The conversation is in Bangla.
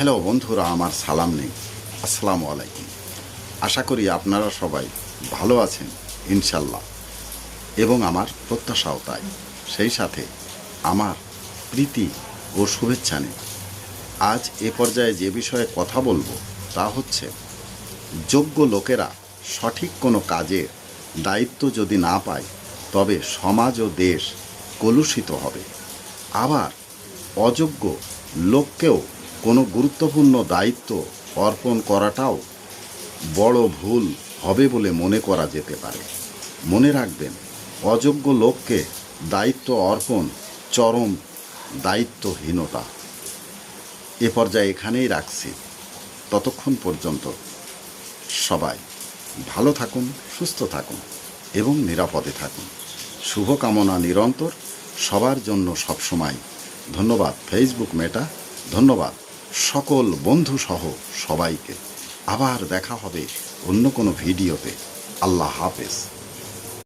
হ্যালো বন্ধুরা, আমার সালাম নেই। আসসালামু আলাইকুম। আশা করি আপনারা সবাই ভালো আছেন ইনশাল্লাহ, এবং আমার প্রত্যাশাও তাই। সেই সাথে আমার প্রীতি ও শুভেচ্ছা নেই। আজ এ পর্যায়ে যে বিষয়ে কথা বলবো তা হচ্ছে, যোগ্য লোকেরা সঠিক কোনো কাজের দায়িত্ব যদি না পায় তবে সমাজ ও দেশ কলুষিত হবে। আবার অযোগ্য লোককেও কোনো গুরুত্বপূর্ণ দায়িত্ব অর্পণ করাটাও বড় ভুল হবে বলে মনে করা যেতে পারে। মনে রাখবেন, অযোগ্য লোককে দায়িত্ব অর্পণ চরম দায়িত্বহীনতা। এ পর্যায়ে এখানেই রাখছি। ততক্ষণ পর্যন্ত সবাই ভালো থাকুন, সুস্থ থাকুন এবং নিরাপদে থাকুন। শুভকামনা নিরন্তর সবার জন্য সবসময়। ধন্যবাদ ফেসবুক মেটা, ধন্যবাদ সকল বন্ধুসহ সবাইকে। আবার দেখা হবে অন্য কোনো ভিডিওতে। আল্লাহ হাফেজ।